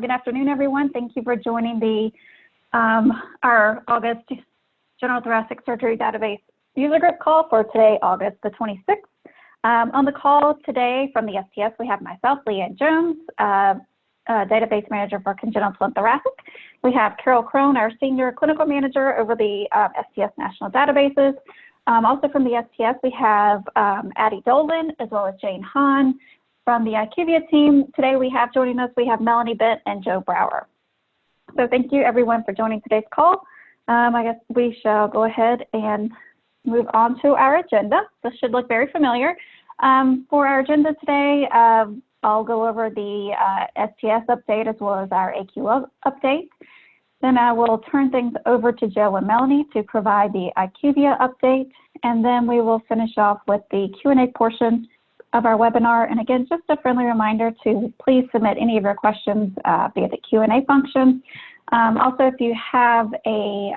Good afternoon, everyone. Thank you for joining the our August General Thoracic Surgery Database user group call for today, August the 26th. On the call today from the STS, we have myself, Leanne Jones, Database Manager for Congenital and Thoracic. We have Carol Crone, our Senior Clinical Manager over the STS National Databases. Also from the STS, we have Addie Dolan, as well as Jane Hahn. From the IQVIA team, today we have joining us, we have Melanie Bent and Joe Brower. So thank you everyone for joining today's call. I guess we shall go ahead and move on to our agenda. This should look very familiar. For our agenda today, I'll go over the STS update as well as our AQ update. Then I will turn things over to Joe and Melanie to provide the IQVIA update, and then we will finish off with the Q&A portion of our webinar. And again, just a friendly reminder to please submit any of your questions via the Q&A function. Also, if you have a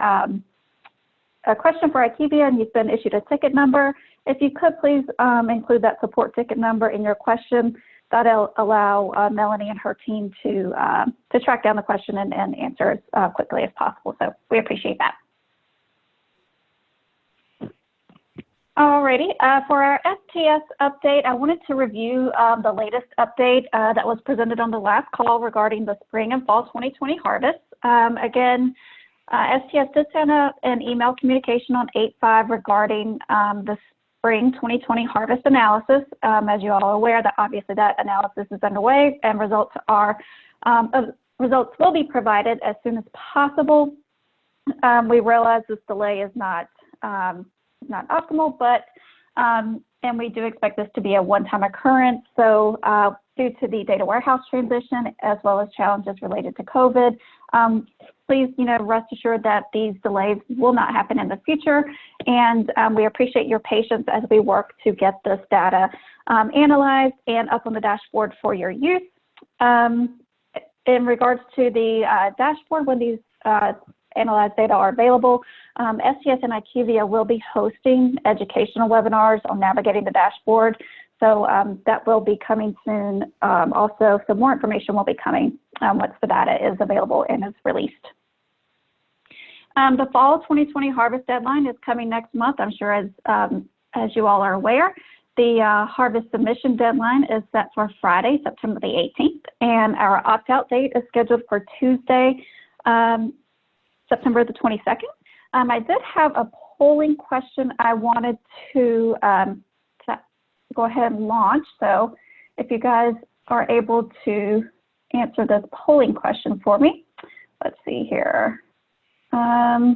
question for IQVIA and you've been issued a ticket number, if you could please include that support ticket number in your question. That'll allow Melanie and her team to track down the question and answer as quickly as possible. So we appreciate that. Alrighty, for our STS update, I wanted to review the latest update that was presented on the last call regarding the spring and fall 2020 harvest. Again, STS did send out an email communication on 8/5 regarding the spring 2020 harvest analysis. As you all are aware, that obviously that analysis is underway and results will be provided as soon as possible. We realize this delay is not optimal, but and we do expect this to be a one-time occurrence. So due to the data warehouse transition as well as challenges related to COVID, please rest assured that these delays will not happen in the future, and we appreciate your patience as we work to get this data analyzed and up on the dashboard for your use. In regards to the dashboard, when these analyzed data are available, STS and IQVIA will be hosting educational webinars on navigating the dashboard. So that will be coming soon. Also, some more information will be coming once the data is available and is released. The fall 2020 harvest deadline is coming next month. I'm sure as you all are aware, the harvest submission deadline is set for Friday, September the 18th, and our opt-out date is scheduled for Tuesday, September the 22nd. I did have a polling question I wanted to go ahead and launch. So if you guys are able to answer this polling question for me. Let's see here. All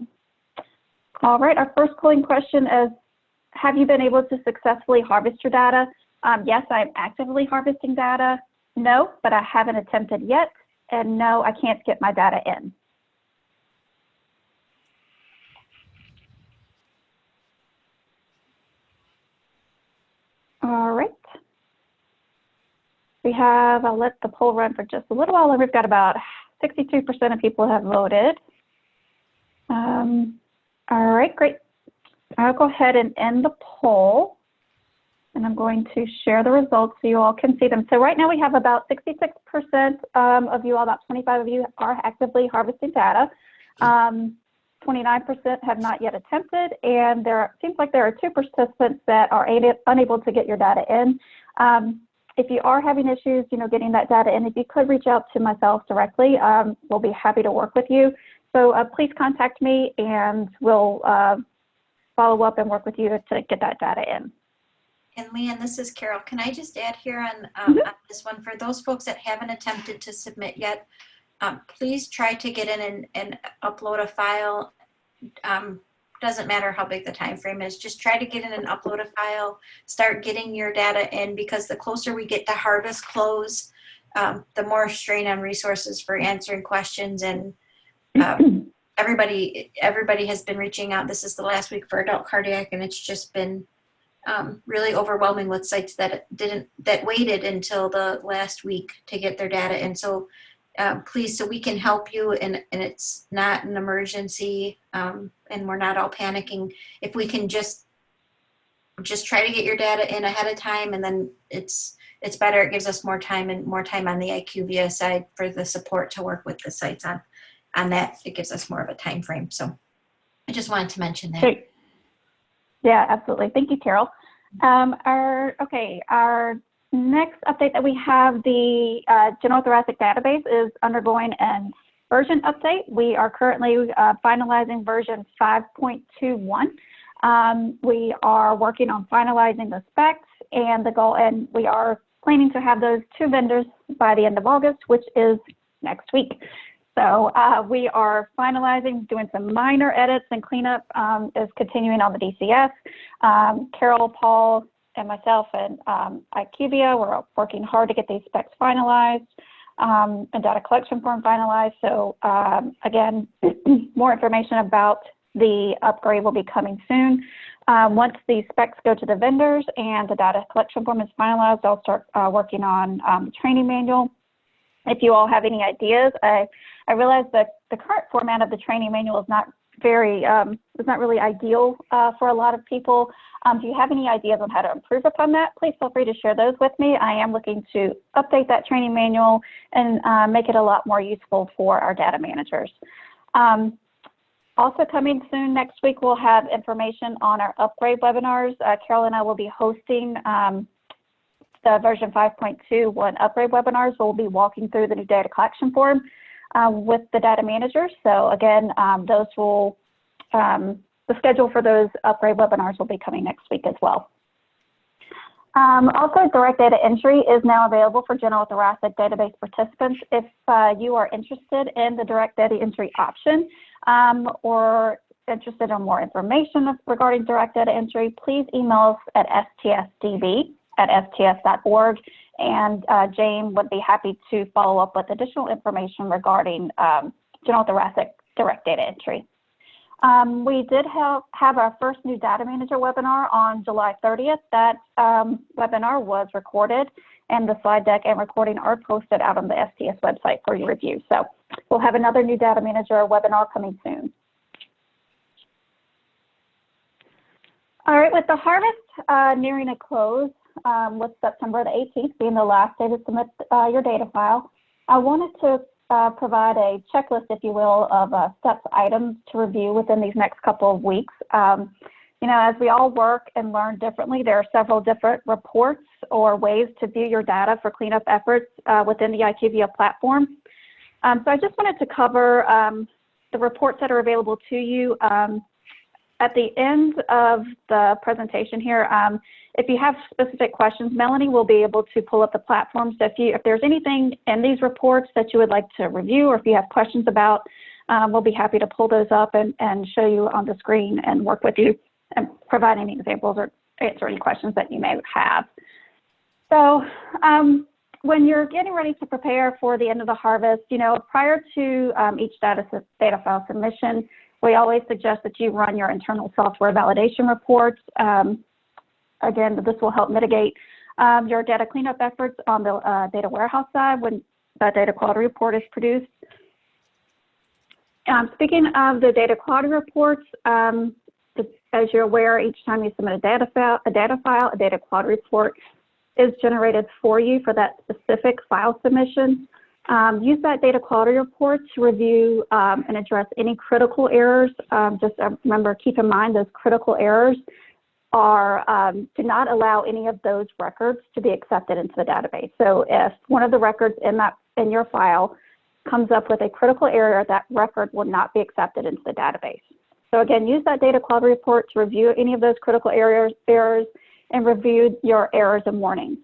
right, our first polling question is, have you been able to successfully harvest your data? Yes, I'm actively harvesting data. No, but I haven't attempted yet. And no, I can't get my data in. All right. I'll let the poll run for just a little while, and we've got about 62% of people have voted. All right, great. I'll go ahead and end the poll, and I'm going to share the results so you all can see them. So right now we have about 66% of you all, about 25 of you are actively harvesting data. 29% have not yet attempted, and seems like there are 2 participants that are unable to get your data in. If you are having issues, getting that data in, if you could reach out to myself directly, we'll be happy to work with you. So please contact me, and we'll follow up and work with you to get that data in. And Leanne, this is Carol. Can I just add here on this one, for those folks that haven't attempted to submit yet, please try to get in and upload a file. Doesn't matter how big the time frame is, just try to get in and upload a file, start getting your data in, because the closer we get to harvest close, the more strain on resources for answering questions. And everybody has been reaching out. This is the last week for adult cardiac, and it's just been really overwhelming with sites that waited until the last week to get their data in. So please, so we can help you, and it's not an emergency, and we're not all panicking. If we can just try to get your data in ahead of time, and then it's better. It gives us more time and more time on the IQVIA side for the support to work with the sites on that. It gives us more of a time frame. So I just wanted to mention that. Great. Yeah, absolutely. Thank you, Carol. Our next update that we have, the general thoracic database is undergoing an version update. We are currently finalizing version 5.21. We are working on finalizing the specs and the goal, and we are planning to have those 2 vendors by the end of August, which is next week. So we are finalizing, doing some minor edits, and cleanup is continuing on the DCS. Carol, Paul, and myself and IQVIA, we're working hard to get these specs finalized and data collection form finalized. So again, more information about the upgrade will be coming soon. Once the specs go to the vendors and the data collection form is finalized, I'll start working on the training manual. If you all have any ideas, I realize that the current format of the training manual is not very, is not really ideal for a lot of people. If you have any ideas on how to improve upon that, please feel free to share those with me. I am looking to update that training manual and make it a lot more useful for our data managers. Also coming soon next week, we'll have information on our upgrade webinars. Carol and I will be hosting the version 5.21 upgrade webinars. We'll be walking through the new data collection form with the data managers. So again, those will, the schedule for those upgrade webinars will be coming next week as well. Also, direct data entry is now available for general thoracic database participants. If you are interested in the direct data entry option or interested in more information regarding direct data entry, please email us at stsdb@sts.org, and Jane would be happy to follow up with additional information regarding general thoracic direct data entry. We did have our first new data manager webinar on July 30th. That webinar was recorded, and the slide deck and recording are posted out on the STS website for your review. So we'll have another new data manager webinar coming soon. All right, with the harvest nearing a close, with September the 18th being the last day to submit your data file, I wanted to provide a checklist, if you will, of steps items to review within these next couple of weeks. You know, as we all work and learn differently, there are several different reports or ways to view your data for cleanup efforts within the IQVIA platform. So I just wanted to cover the reports that are available to you. At the end of the presentation here, if you have specific questions, Melanie will be able to pull up the platform. So if there's anything in these reports that you would like to review, or if you have questions about, we'll be happy to pull those up and show you on the screen and work with you and provide any examples or answer any questions that you may have. So when you're getting ready to prepare for the end of the harvest, you know, prior to each data file submission, we always suggest that you run your internal software validation reports. Again, this will help mitigate your data cleanup efforts on the data warehouse side when that data quality report is produced. Speaking of the data quality reports, as you're aware, each time you submit a data file, a data quality report is generated for you for that specific file submission. Use that data quality report to review and address any critical errors. Just remember, keep in mind those critical errors are do not allow any of those records to be accepted into the database. So if one of the records in your file comes up with a critical error, that record will not be accepted into the database. So again, use that data quality report to review any of those critical errors and review your errors and warnings.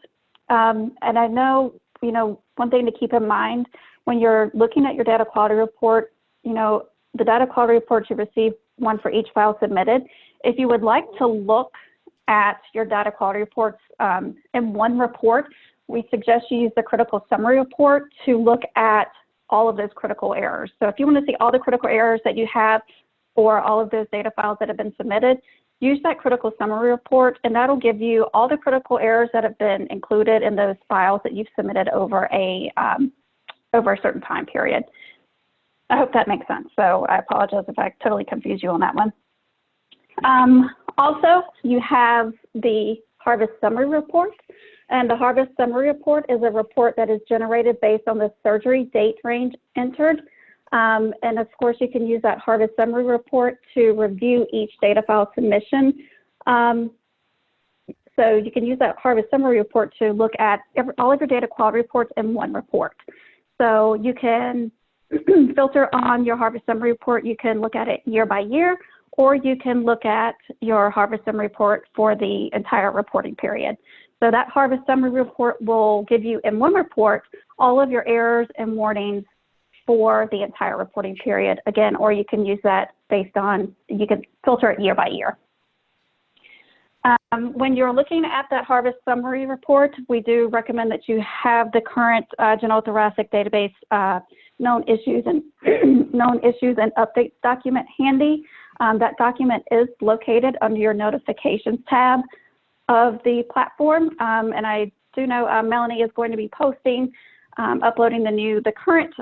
And I know, you know, one thing to keep in mind when you're looking at your data quality report, you know, the data quality report you receive one for each file submitted. If you would like to look at your data quality reports in one report, we suggest you use the critical summary report to look at all of those critical errors. So if you want to see all the critical errors that you have for all of those data files that have been submitted, use that critical summary report, and that'll give you all the critical errors that have been included in those files that you've submitted over a certain time period. I hope that makes sense. So I apologize if I totally confused you on that one. Also, you have the harvest summary report. And the harvest summary report is a report that is generated based on the surgery date range entered. And of course, you can use that harvest summary report to review each data file submission. So you can use that harvest summary report to look at all of your data quality reports in one report. So you can filter on your harvest summary report. You can look at it year by year, or you can look at your harvest summary report for the entire reporting period. So that harvest summary report will give you in one report all of your errors and warnings for the entire reporting period, again, or you can use that based on, you can filter it year by year. When you're looking at that harvest summary report, we do recommend that you have the current genital thoracic database known issues and updates document handy. That document is located under your notifications tab of the platform, and I do know Melanie is going to be posting, uploading the current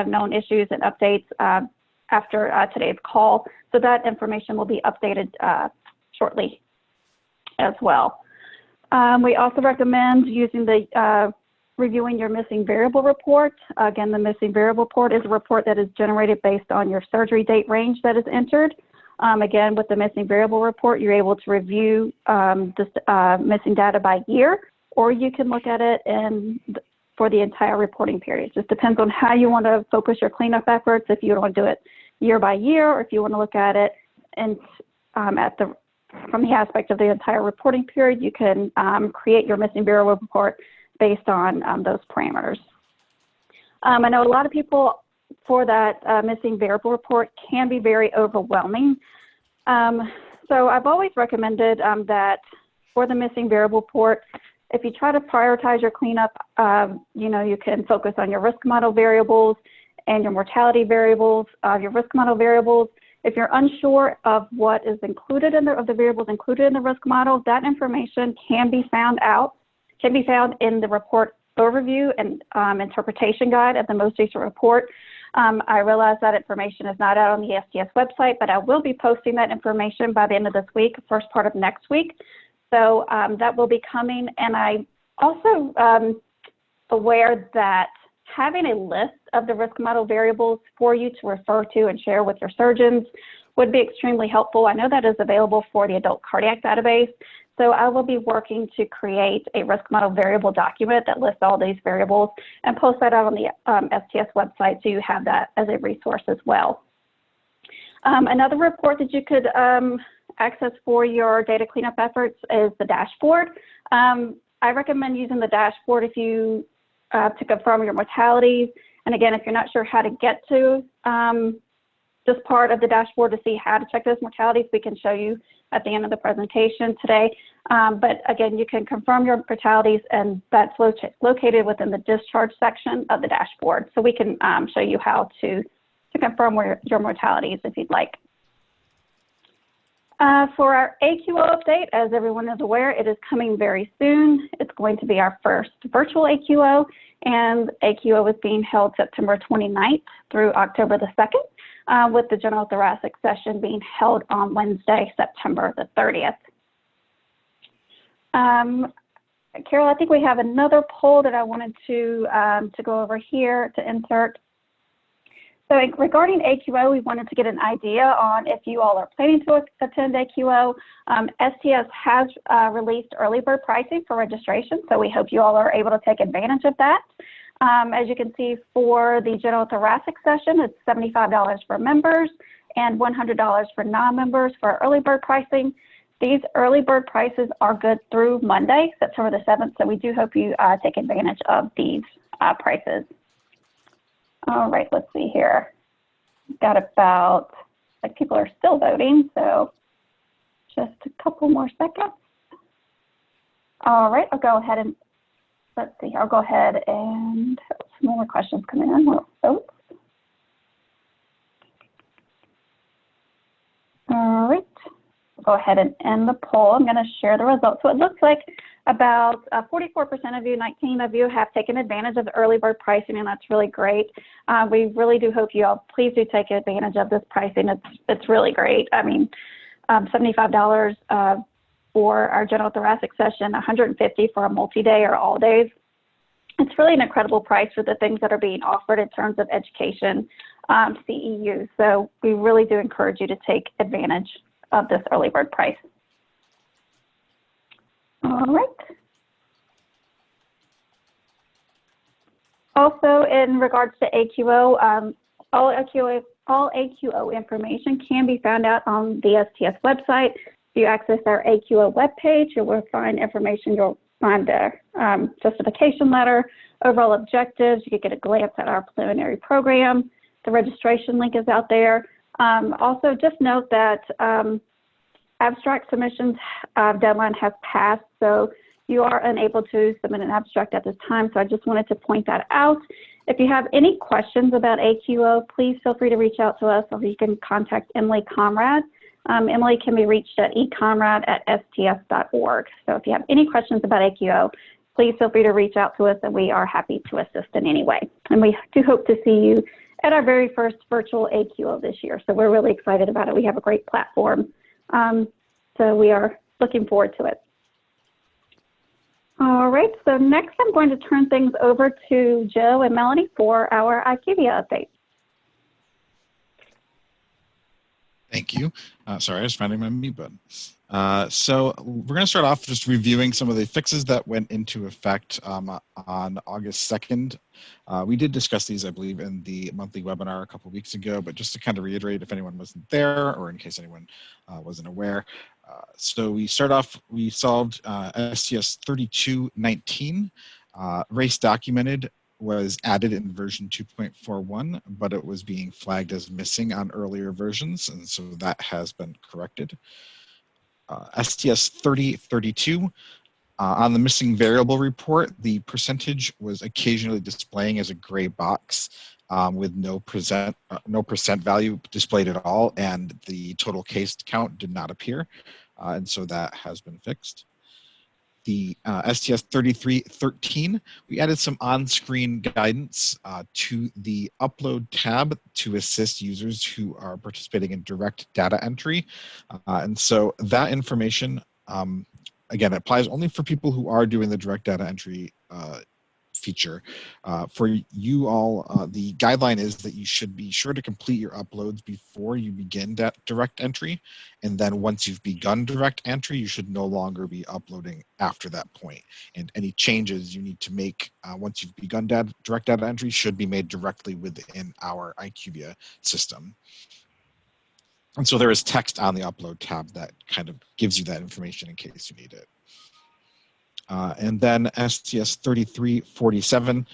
known issues and updates after today's call, so that information will be updated shortly as well. We also recommend using the reviewing your missing variable report. Again, the missing variable report is a report that is generated based on your surgery date range that is entered. Again, with the missing variable report, you're able to review this missing data by year, or you can look at it for the entire reporting period. It just depends on how you want to focus your cleanup efforts. If you want to do it year by year, or if you want to look at it and from the aspect of the entire reporting period, you can create your missing variable report based on those parameters. I know a lot of people for that missing variable report can be very overwhelming. So I've always recommended that for the missing variable report, if you try to prioritize your cleanup, you can focus on your risk model variables and your mortality variables. Your risk model variables, if you're unsure of what is included in the variables included in the risk model, that information can be found in the report overview and interpretation guide of the most recent report. I realize that information is not out on the STS website, but I will be posting that information by the end of this week, first part of next week. So that will be coming. And I also aware that having a list of the risk model variables for you to refer to and share with your surgeons would be extremely helpful. I know that is available for the adult cardiac database. So I will be working to create a risk model variable document that lists all these variables and post that out on the STS website, so you have that as a resource as well. Another report that you could access for your data cleanup efforts is the dashboard. I recommend using the dashboard if you to confirm your mortalities. And again, if you're not sure how to get to this part of the dashboard to see how to check those mortalities, we can show you at the end of the presentation today. But again, you can confirm your mortalities, and that's located within the discharge section of the dashboard. So we can show you how to confirm your mortalities if you'd like. For our AQO update, as everyone is aware, it is coming very soon. It's going to be our first virtual AQO, and AQO is being held September 29th through October the 2nd, with the general thoracic session being held on Wednesday, September the 30th. Carol, I think we have another poll that I wanted to go over here to insert. So regarding AQO, we wanted to get an idea on if you all are planning to attend AQO. STS has released early bird pricing for registration, so we hope you all are able to take advantage of that. As you can see, for the general thoracic session, it's $75 for members and $100 for non-members for early bird pricing. These early bird prices are good through Monday, September the 7th, so we do hope you take advantage of these prices. All right, let's see here. Got about, like, people are still voting, so just a couple more seconds. All right, I'll go ahead and, let's see here. I'll go ahead and some more questions coming in. We'll vote. All right, we'll go ahead and end the poll. I'm going to share the results. So it looks like about 44% of you, 19 of you have taken advantage of the early bird pricing, and that's really great. We really do hope you all please do take advantage of this pricing. It's really great. I mean, $75 for our general thoracic session, $150 for a multi-day or all days. It's really an incredible price for the things that are being offered in terms of education, CEUs. So we really do encourage you to take advantage of this early bird price. All right. Also, in regards to AQO, all AQO information can be found out on the STS website. If you access our AQO webpage, you will find information. You'll find the justification letter, overall objectives. You can get a glance at our preliminary program. The registration link is out there. Also, just note that abstract submissions deadline has passed, so you are unable to submit an abstract at this time, so I just wanted to point that out. If you have any questions about AQO, please feel free to reach out to us, or you can contact Emily Conrad. Emily can be reached at econrad@sts.org. So if you have any questions about AQO, please feel free to reach out to us, and we are happy to assist in any way. And we do hope to see you at our very first virtual AQO this year, so we're really excited about it. We have a great platform, so we are looking forward to it. All right, so next I'm going to turn things over to Joe and Melanie for our IQVIA update. Thank you. Sorry, I was finding my mute button. So we're going to start off just reviewing some of the fixes that went into effect on August 2nd. We did discuss these, I believe, in the monthly webinar a couple of weeks ago, but just to kind of reiterate if anyone wasn't there or in case anyone wasn't aware. So we start off, we solved STS 3219. Race documented was added in version 2.41, but it was being flagged as missing on earlier versions, and so that has been corrected. STS 3032, on the missing variable report, the percentage was occasionally displaying as a gray box with no percent value displayed at all, and the total case count did not appear, and so that has been fixed. The STS 3313, we added some on-screen guidance to the upload tab to assist users who are participating in direct data entry. And so that information, again, applies only for people who are doing the direct data entry feature. For you all, the guideline is that you should be sure to complete your uploads before you begin direct entry. And then once you've begun direct entry, you should no longer be uploading after that point. And any changes you need to make once you've begun direct data entry should be made directly within our IQVIA system. And so there is text on the upload tab that kind of gives you that information in case you need it. And then STS 3347,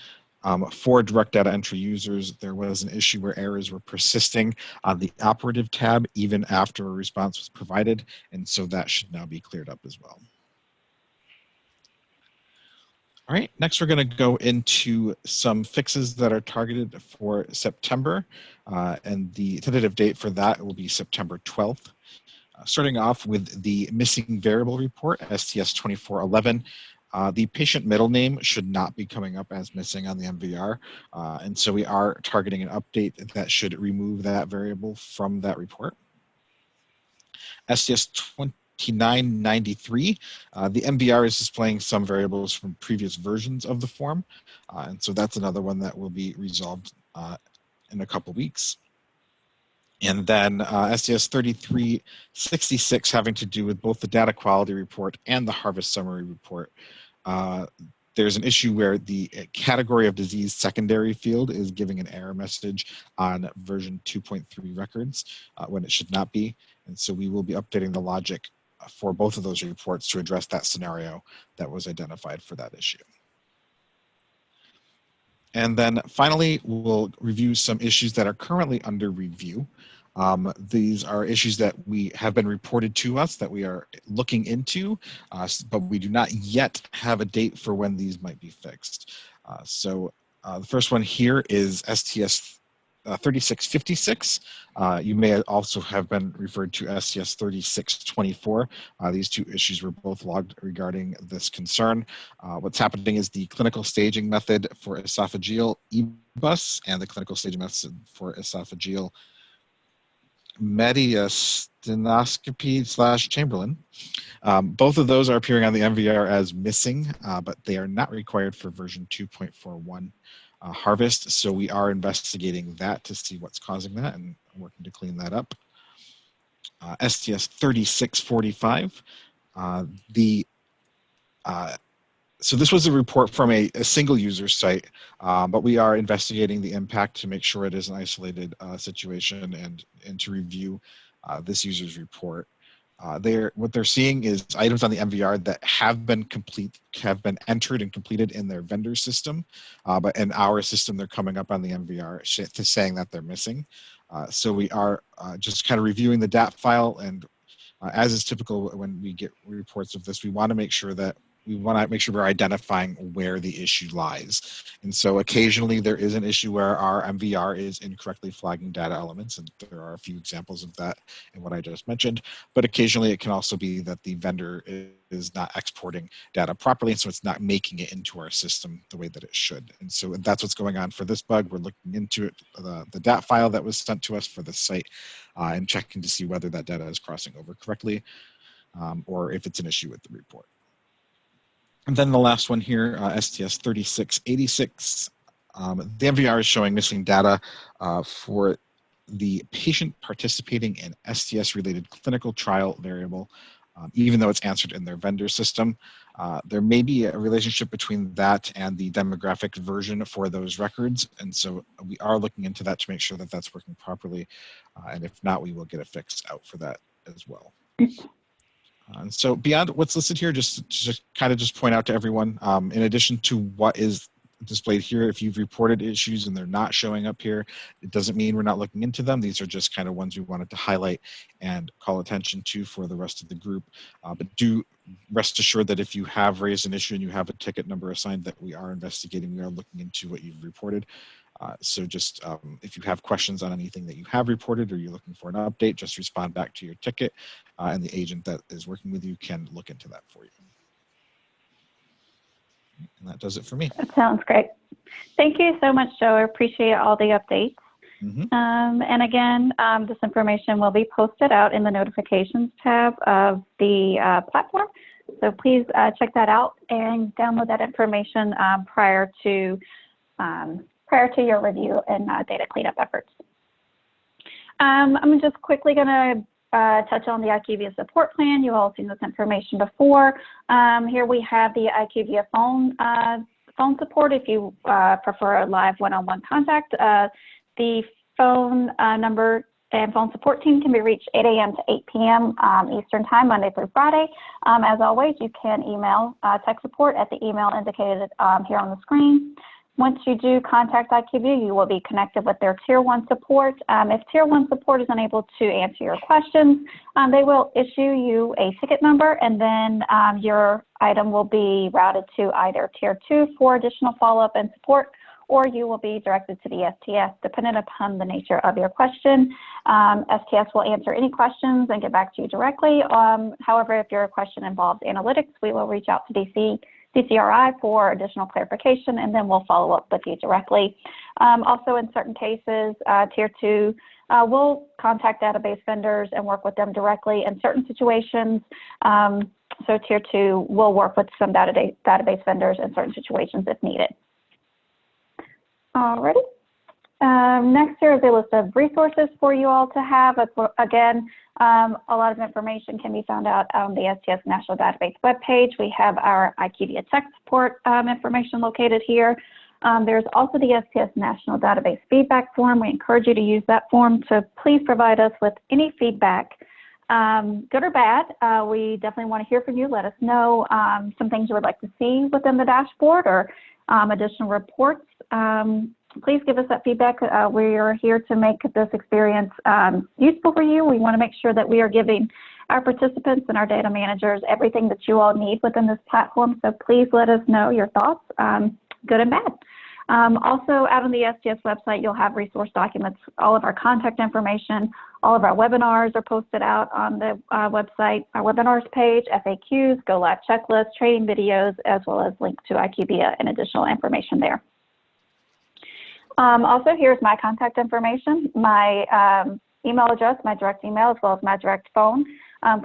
for direct data entry users, there was an issue where errors were persisting on the operative tab even after a response was provided, and so that should now be cleared up as well. All right, next we're going to go into some fixes that are targeted for September, and the tentative date for that will be September 12th. Starting off with the missing variable report, STS 2411, the patient middle name should not be coming up as missing on the MVR, and so we are targeting an update that should remove that variable from that report. STS 2993, the MVR is displaying some variables from previous versions of the form, and so that's another one that will be resolved in a couple weeks. And then STS 3366 having to do with both the data quality report and the harvest summary report. There's an issue where the category of disease secondary field is giving an error message on version 2.3 records when it should not be. And so we will be updating the logic for both of those reports to address that scenario that was identified for that issue. And then finally, we'll review some issues that are currently under review. These are issues that we have been reported to us that we are looking into, but we do not yet have a date for when these might be fixed. So the first one here is STS 3656. You may also have been referred to STS 3624. These two issues were both logged regarding this concern. What's happening is the clinical staging method for esophageal EBUS and the clinical staging method for esophageal mediastinoscopy/Chamberlain. Both of those are appearing on the MVR as missing, but they are not required for version 2.41 harvest. So we are investigating that to see what's causing that and working to clean that up. STS 3645. So this was a report from a single user site, but we are investigating the impact to make sure it is an isolated situation and to review this user's report. What they're seeing is items on the MVR that have been entered and completed in their vendor system, but in our system they're coming up on the MVR saying that they're missing. So we are just kind of reviewing the DAT file, and as is typical when we get reports of this, we want to make sure we're identifying where the issue lies. And so occasionally there is an issue where our MVR is incorrectly flagging data elements, and there are a few examples of that in what I just mentioned. But occasionally it can also be that the vendor is not exporting data properly, and so it's not making it into our system the way that it should. And so that's what's going on for this bug. We're looking into it, the DAT file that was sent to us for the site, and checking to see whether that data is crossing over correctly, or if it's an issue with the report. And then the last one here, STS 3686. The MVR is showing missing data for the patient participating in STS-related clinical trial variable, even though it's answered in their vendor system. There may be a relationship between that and the demographic version for those records, and so we are looking into that to make sure that that's working properly, and if not, we will get a fix out for that as well. And so beyond what's listed here, just point out to everyone, in addition to what is displayed here, if you've reported issues and they're not showing up here, it doesn't mean we're not looking into them. These are just kind of ones we wanted to highlight and call attention to for the rest of the group. But do rest assured that if you have raised an issue and you have a ticket number assigned, that we are investigating, we are looking into what you've reported. So just if you have questions on anything that you have reported or you're looking for an update, just respond back to your ticket, and the agent that is working with you can look into that for you. And that does it for me. That sounds great. Thank you so much, Joe. I appreciate all the updates. Mm-hmm. And again, this information will be posted out in the notifications tab of the platform. So please check that out and download that information prior to your review and data cleanup efforts. I'm just quickly going to touch on the IQVIA support plan. You've all seen this information before. Here we have the IQVIA phone support if you prefer a live one-on-one contact. The phone number and phone support team can be reached 8 a.m. to 8 p.m. Eastern Time, Monday through Friday. As always, you can email tech support at the email indicated here on the screen. Once you do contact IQVIA, you will be connected with their Tier 1 support. If Tier 1 support is unable to answer your questions, they will issue you a ticket number, and then your item will be routed to either Tier 2 for additional follow-up and support, or you will be directed to the STS, depending upon the nature of your question. STS will answer any questions and get back to you directly. However, if your question involves analytics, we will reach out to DCRI for additional clarification, and then we'll follow up with you directly. Also, in certain cases, Tier 2 will contact database vendors and work with them directly in certain situations. So Tier 2 will work with some database vendors in certain situations if needed. Alrighty. Next here is a list of resources for you all to have. Again, a lot of information can be found out on the STS National Database webpage. We have our IQVIA tech support information located here. There's also the STS National Database feedback form. We encourage you to use that form to please provide us with any feedback, good or bad. We definitely want to hear from you. Let us know some things you would like to see within the dashboard or additional reports. Please give us that feedback. We are here to make this experience useful for you. We want to make sure that we are giving our participants and our data managers everything that you all need within this platform. So please let us know your thoughts, good and bad. Also, out on the STS website, you'll have resource documents. All of our contact information, all of our webinars are posted out on the website, our webinars page, FAQs, Go Live checklists, training videos, as well as links to IQVIA and additional information there. Also, here's my contact information. My email address, my direct email, as well as my direct phone.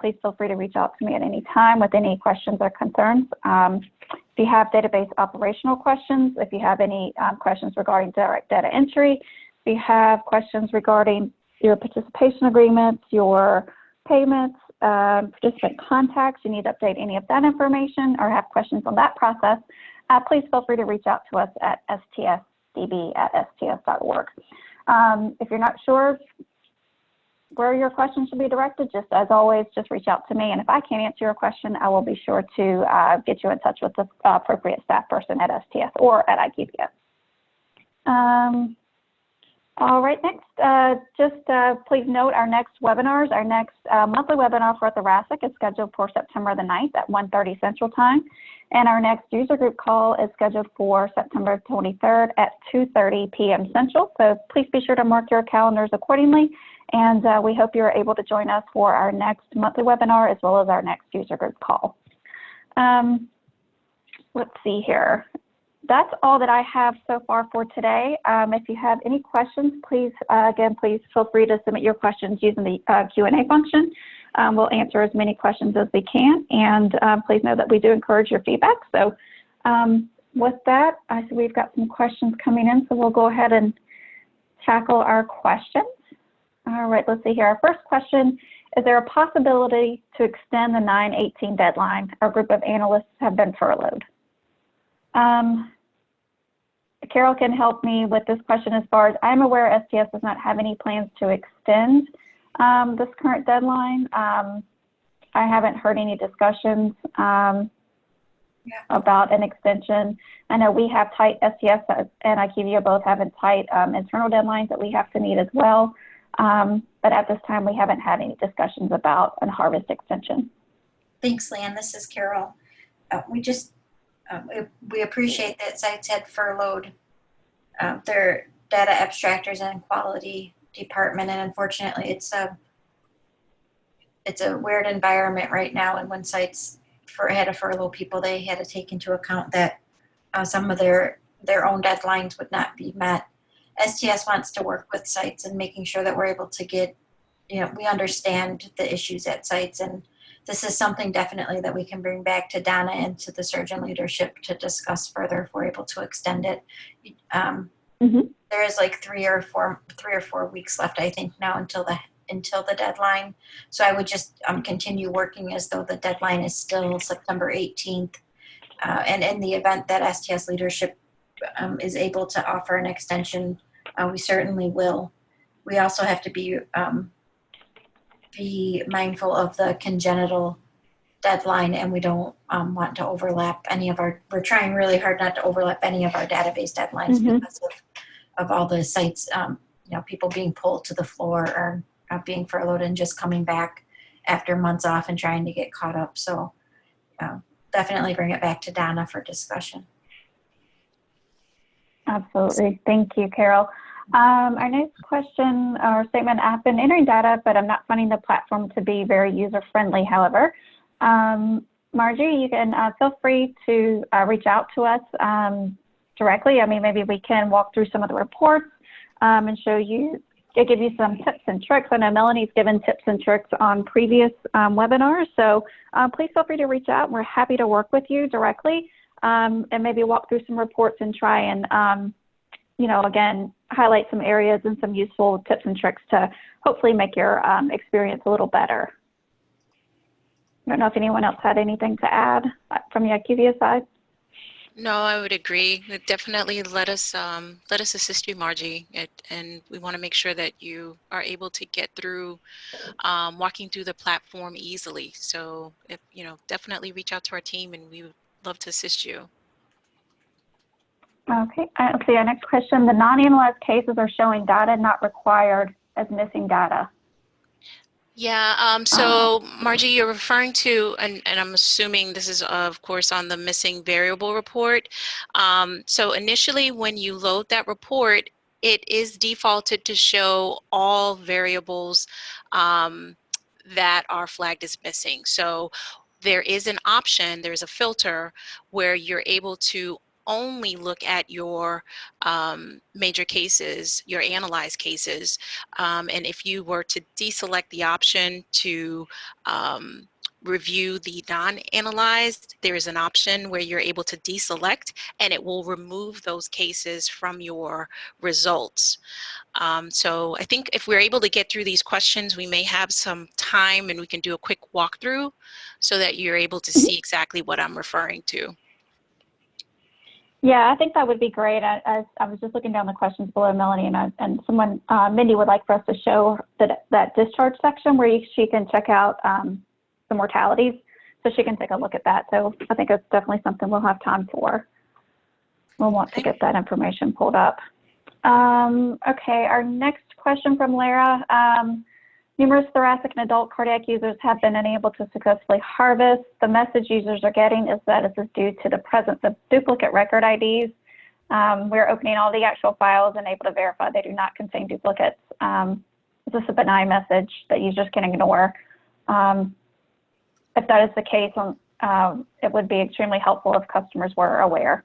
Please feel free to reach out to me at any time with any questions or concerns. If you have database operational questions, if you have any questions regarding direct data entry, if you have questions regarding your participation agreements, your payments, participant contacts, you need to update any of that information or have questions on that process, please feel free to reach out to us at stsdb@sts.org. If you're not sure where your questions should be directed, just as always, just reach out to me. And if I can't answer your question, I will be sure to get you in touch with the appropriate staff person at STS or at IQVIA. All right, next, please note our next webinars. Our next monthly webinar for thoracic is scheduled for September the 9th at 1:30 Central Time. And our next user group call is scheduled for September 23rd at 2:30 p.m. Central. So please be sure to mark your calendars accordingly. And we hope you're able to join us for our next monthly webinar as well as our next user group call. Let's see here. That's all that I have so far for today. If you have any questions, please, again, please feel free to submit your questions using the Q&A function. We'll answer as many questions as we can, and please know that we do encourage your feedback. So with that, I see we've got some questions coming in, so we'll go ahead and tackle our questions. All right, let's see here. Our first question, is there a possibility to extend the 9/18 deadline? Our group of analysts have been furloughed. Carol can help me with this question. As far as I'm aware, STS does not have any plans to extend this current deadline. I haven't heard any discussions about an extension. I know we have tight, STS and IQVIA both have tight internal deadlines that we have to meet as well. But at this time, we haven't had any discussions about a harvest extension. Thanks, Leanne. This is Carol. We appreciate that sites had furloughed their data abstractors and quality department, and unfortunately, it's a weird environment right now. And when sites had to furlough people, they had to take into account that some of their own deadlines would not be met. STS wants to work with sites and making sure that we're able to get, we understand the issues at sites, and this is something definitely that we can bring back to Donna and to the surgeon leadership to discuss further if we're able to extend it. There is like 3 or 4 weeks left, I think, now until the deadline. So I would just continue working as though the deadline is still September 18th. And in the event that STS leadership is able to offer an extension, we certainly will. We also have to be mindful of the congenital deadline, and we don't want to overlap any of we're trying really hard not to overlap any of our database deadlines because of all the sites, people being pulled to the floor or being furloughed and just coming back after months off and trying to get caught up. So definitely bring it back to Donna for discussion. Absolutely. Thank you, Carol. Our next question or statement, I've been entering data, but I'm not finding the platform to be very user-friendly, however. Margie, you can feel free to reach out to us directly. I mean, maybe we can walk through some of the reports and give you some tips and tricks. I know Melanie's given tips and tricks on previous webinars, so please feel free to reach out. We're happy to work with you directly and maybe walk through some reports and try and, again, highlight some areas and some useful tips and tricks to hopefully make your experience a little better. I don't know if anyone else had anything to add from the IQVIA side. No, I would agree. Definitely let us assist you, Margie, and we want to make sure that you are able to get through walking through the platform easily. So, definitely reach out to our team, and we would love to assist you. Okay, let's see, our next question. The non-analyzed cases are showing data not required as missing data. Yeah, so Margie, you're referring to, and I'm assuming this is, of course, on the missing variable report. So initially, when you load that report, it is defaulted to show all variables that are flagged as missing. So there is an option, there's a filter where you're able to only look at your major cases, your analyzed cases. And if you were to deselect the option to review the non-analyzed, there is an option where you're able to deselect, and it will remove those cases from your results. So I think if we're able to get through these questions, we may have some time and we can do a quick walkthrough so that you're able to see exactly what I'm referring to. Yeah, I think that would be great. I was just looking down the questions below, Melanie, and someone, Mindy, would like for us to show that discharge section where she can check out the mortalities, so she can take a look at that. So I think it's definitely something we'll have time for. We'll want to get that information pulled up. Okay, our next question from Lara. Numerous thoracic and adult cardiac users have been unable to successfully harvest. The message users are getting is that this is due to the presence of duplicate record IDs. We're opening all the actual files and able to verify they do not contain duplicates. Is this a benign message that users can ignore? If that is the case, it would be extremely helpful if customers were aware.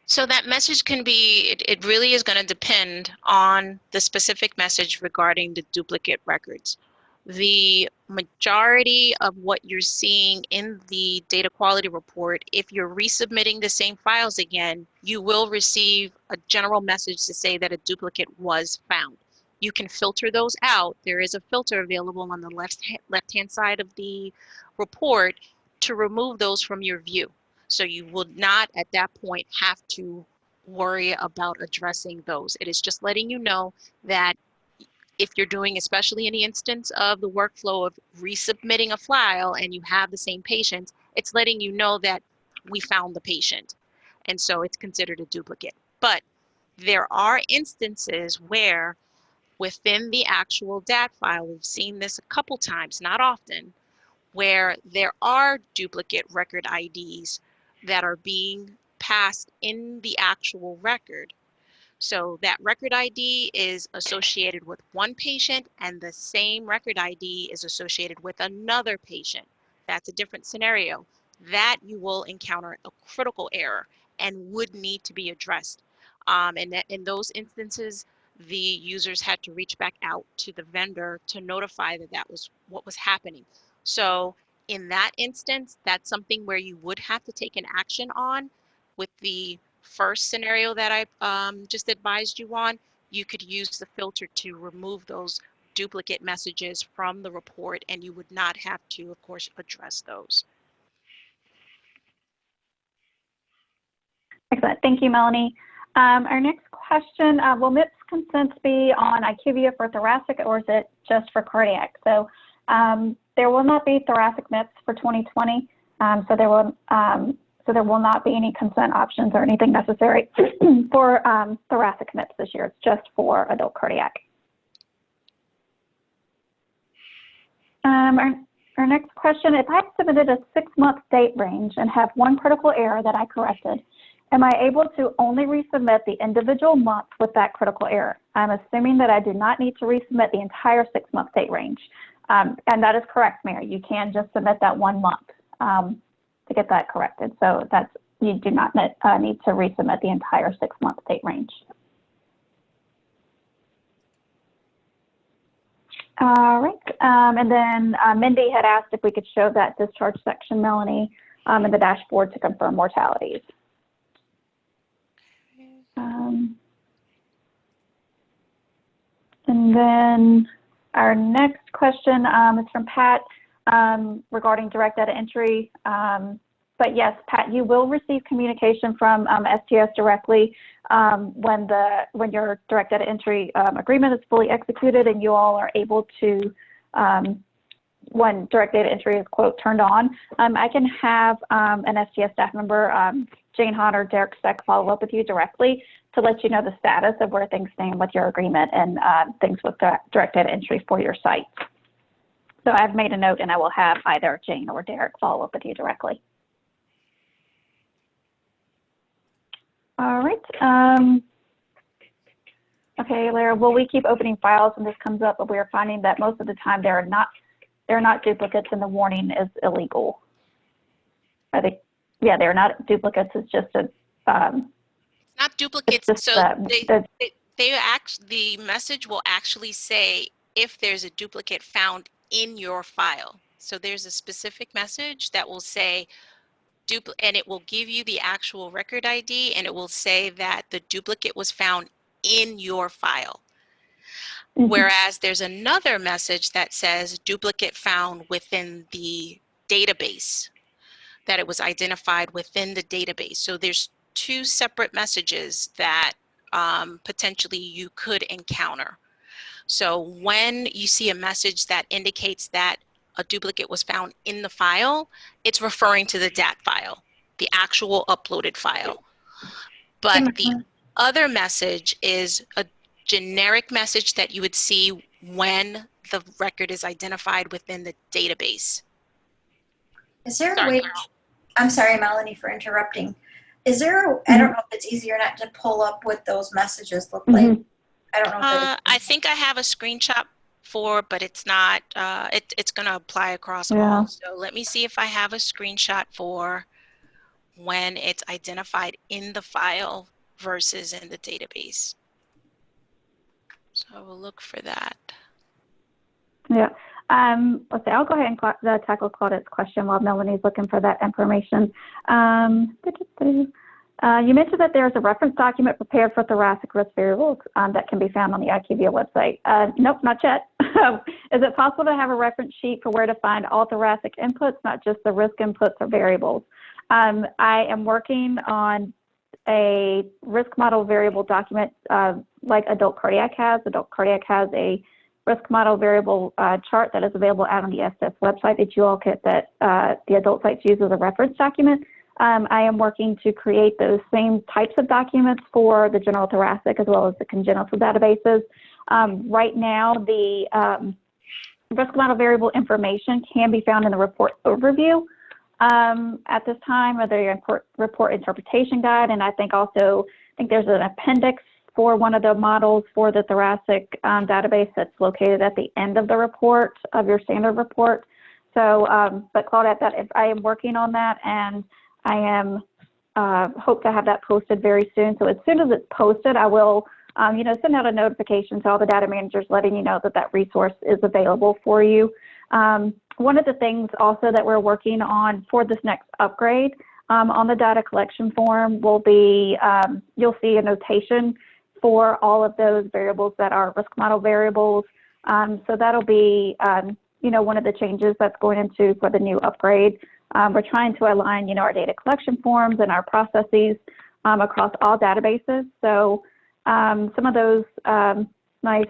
So that message can be, it really is going to depend on the specific message regarding the duplicate records. The majority of what you're seeing in the data quality report, if you're resubmitting the same files again, you will receive a general message to say that a duplicate was found. You can filter those out. There is a filter available on the left-hand side of the report to remove those from your view. So you will not at that point have to worry about addressing those. It is just letting you know that if you're doing, especially in the instance of the workflow of resubmitting a file and you have the same patient, it's letting you know that we found the patient. And so it's considered a duplicate. But there are instances where within the actual DAT file, we've seen this a couple times, not often, where there are duplicate record IDs that are being passed in the actual record. So that record ID is associated with one patient and the same record ID is associated with another patient. That's a different scenario. That you will encounter a critical error and would need to be addressed. And that in those instances, the users had to reach back out to the vendor to notify that that was what was happening. So in that instance, that's something where you would have to take an action on. With the first scenario that I just advised you on, you could use the filter to remove those duplicate messages from the report, and you would not have to, of course, address those. Excellent. Thank you, Melanie. Our next question, will MIPS consents be on IQVIA for thoracic, or is it just for cardiac? So there will not be thoracic MIPS for 2020. So there will not be any consent options or anything necessary for thoracic MIPS this year. It's just for adult cardiac. Our next question, if I've submitted a 6-month date range and have one critical error that I corrected, am I able to only resubmit the individual month with that critical error? I'm assuming that I do not need to resubmit the entire 6-month date range. And that is correct, Mary. You can just submit that 1 month to get that corrected. So that's, you do not need to resubmit the entire 6-month date range. All right, and then Mindy had asked if we could show that discharge section, Melanie, in the dashboard to confirm mortalities. And then our next question is from Pat regarding direct data entry. But yes, Pat, you will receive communication from STS directly when your direct data entry agreement is fully executed and you all are able to, when direct data entry is, quote, turned on. I can have an STS staff member, Jane Hahn or Derek Speck, follow up with you directly to let you know the status of where things stand with your agreement and things with direct data entry for your site. So I've made a note and I will have either Jane or Derek follow up with you directly. All right. Okay, Lara, will we keep opening files when this comes up? But we are finding that most of the time they're not duplicates and the warning is illegal. Are they? yeah, they're not duplicates. It's just a, Not duplicates. just So the message will actually say if there's a duplicate found in your file. So there's a specific message that will say and it will give you the actual record ID, and it will say that the duplicate was found in your file. Whereas there's another message that says duplicate found within the database, that it was identified within the database. So there's two separate messages that potentially you could encounter. So when you see a message that indicates that a duplicate was found in the file, it's referring to the DAT file, the actual uploaded file. But the other message is a generic message that you would see when the record is identified within the database. Is there a Sorry, way, Carol. I'm sorry, Melanie, for interrupting. Is there, I don't know if it's easier or not to pull up what those messages look like. I don't know if that is. I think I have a screenshot but it's not, it's going to apply across all. So let me see if I have a screenshot for when it's identified in the file versus in the database. So I will look for that. Yeah. Let's see, I'll go ahead and tackle Claudette's question while Melanie's looking for that information. You mentioned that there's a reference document prepared for thoracic risk variables that can be found on the IQVIA website. Nope, not yet. Is it possible to have a reference sheet for where to find all thoracic inputs, not just the risk inputs or variables? I am working on a risk model variable document like Adult Cardiac has. Adult Cardiac has a risk model variable chart that is available out on the SS website that you all get, that the adult sites use as a reference document. I am working to create those same types of documents for the general thoracic as well as the congenital databases. Right now, the risk model variable information can be found in the report overview at this time, or the report interpretation guide, and I think there's an appendix for one of the models for the thoracic database that's located at the end of the report, of your standard report. So, but Claudette, I am working on that, and I am hope to have that posted very soon. So as soon as it's posted, I will send out a notification to all the data managers letting you know that that resource is available for you. One of the things also that we're working on for this next upgrade on the data collection form will be, you'll see a notation for all of those variables that are risk model variables. So that'll be, one of the changes that's going into for the new upgrade. We're trying to align, our data collection forms and our processes across all databases. So some of those nice,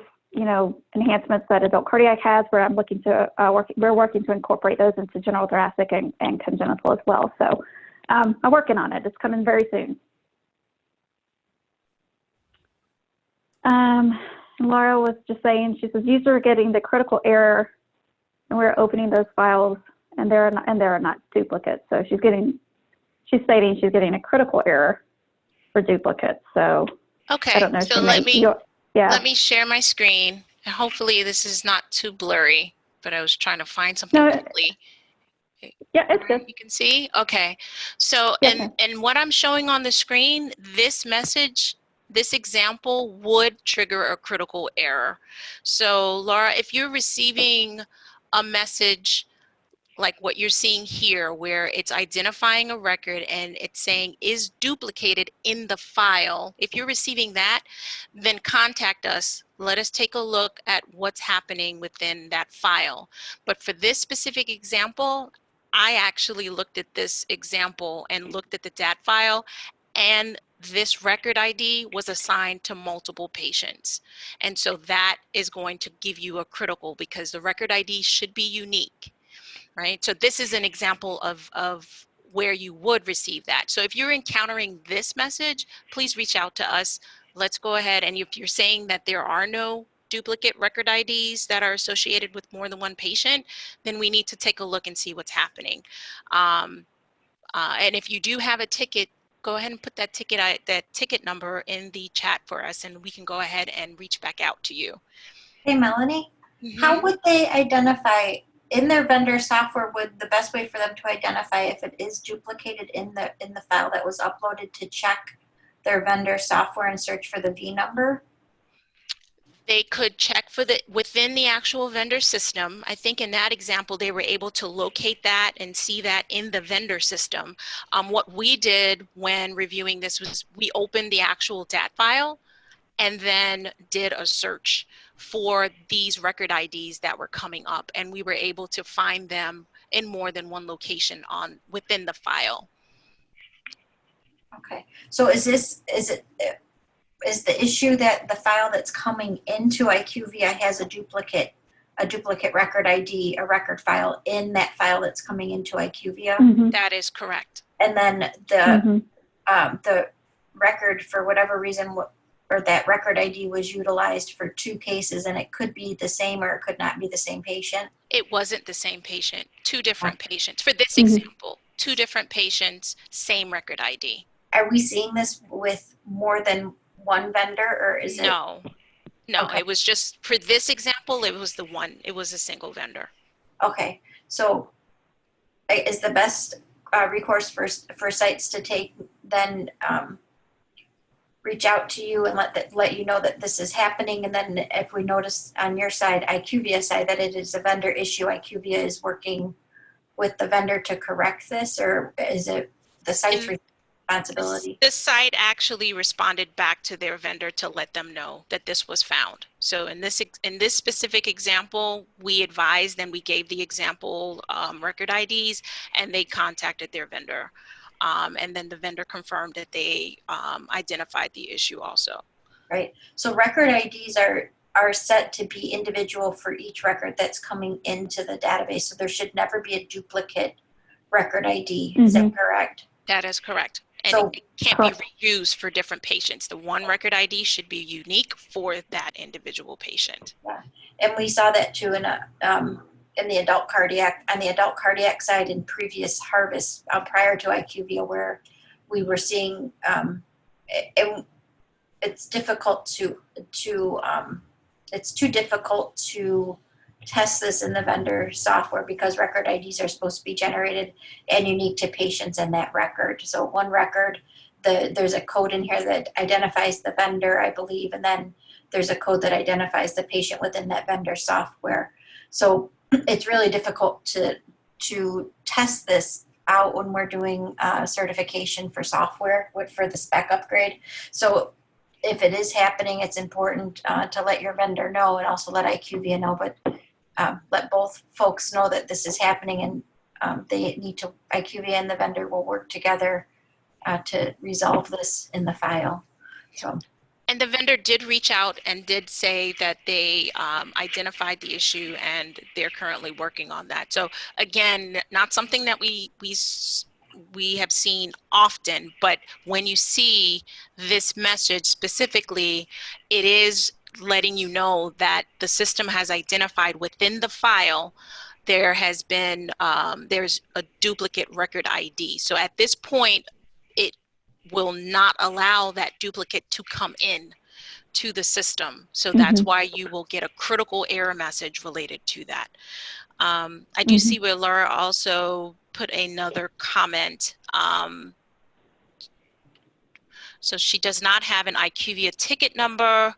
enhancements that Adult Cardiac has, where I'm looking to we're working to incorporate those into general thoracic and congenital as well. So I'm working on it. It's coming very soon. Laura was just saying, she says, users are getting the critical error, and we're opening those files, and there are not duplicates. So she's stating she's getting a critical error for duplicates. So okay, I don't know. So let me share my screen, and hopefully this is not too blurry. But I was trying to find something quickly. Yeah, it's good. You can see. Okay, so yes, and what I'm showing on the screen, this message, this example would trigger a critical error. So Laura, if you're receiving a message like what you're seeing here, where it's identifying a record and it's saying is duplicated in the file, if you're receiving that, then contact us. Let us take a look at what's happening within that file. But for this specific example, I actually looked at this example and looked at the DAT file, and this record ID was assigned to multiple patients. And so that is going to give you a critical, because the record ID should be unique. Right? So this is an example of where you would receive that. So if you're encountering this message, please reach out to us. Let's go ahead, and if you're saying that there are no duplicate record IDs that are associated with more than one patient, then we need to take a look and see what's happening. And if you do have a ticket, go ahead and put that ticket number in the chat for us, and we can go ahead and reach back out to you. Hey, Melanie, how would they identify in their vendor software, would the best way for them to identify if it is duplicated in the file that was uploaded to check their vendor software and search for the V number? They could check for within the actual vendor system. I think in that example, they were able to locate that and see that in the vendor system. What we did when reviewing this was we opened the actual DAT file and then did a search for these record IDs that were coming up, and we were able to find them in more than one location within the file. Okay, so is the issue that the file that's coming into IQVIA has a duplicate record ID, a record file in that file that's coming into IQVIA? Mm-hmm. That is correct. And then the record, for whatever reason, or that record ID was utilized for 2 cases, and it could be the same or it could not be the same patient? It wasn't the same patient, 2 different patients. For this Mm-hmm. example, 2 different patients, same record ID. Are we seeing this with more than one vendor, or is it? No, Okay. it was just, for this example, it was a single vendor. Okay, so is the best recourse for sites to take then reach out to you and let you know that this is happening, and then if we notice on your side, IQVIA side, that it is a vendor issue, IQVIA is working with the vendor to correct this, or is it the site's responsibility? The site actually responded back to their vendor to let them know that this was found. So in this specific example, we advised and we gave the example record IDs, and they contacted their vendor. And then the vendor confirmed that they identified the issue also. Right. So record IDs are set to be individual for each record that's coming into the database. So there should never be a duplicate record ID. Is that correct? That is correct. And So, it can't be reused for different patients. The one record ID should be unique for that individual patient. Yeah. And we saw that too in the adult cardiac side in previous harvests prior to IQVIA, where we were seeing it's difficult it's too difficult to test this in the vendor software because record IDs are supposed to be generated and unique to patients in that record. So one record, there's a code in here that identifies the vendor, I believe, and then there's a code that identifies the patient within that vendor software. So it's really difficult to test this out when we're doing certification for software for the spec upgrade. So if it is happening, it's important to let your vendor know and also let IQVIA know, but let both folks know that this is happening, and they need to, IQVIA and the vendor will work together to resolve this in the file. So. And the vendor did reach out and did say that they identified the issue and they're currently working on that. So again, not something that we have seen often, but when you see this message specifically, it is letting you know that the system has identified within the file there has been there's a duplicate record ID. So at this point, it will not allow that duplicate to come in to the system. So that's why you will get a critical error message related to that. I do see where Laura also put another comment. So she does not have an IQVIA ticket number,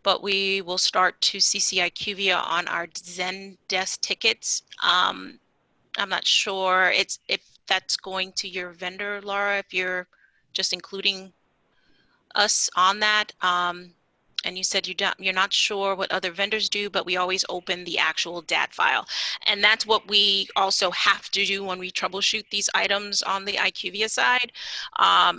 but we will start to CC IQVIA on our Zendesk tickets. I'm not sure if that's going to your vendor, Laura, if you're just including us on that. And you said you're not sure what other vendors do, but we always open the actual DAT file. And that's what we also have to do when we troubleshoot these items on the IQVIA side,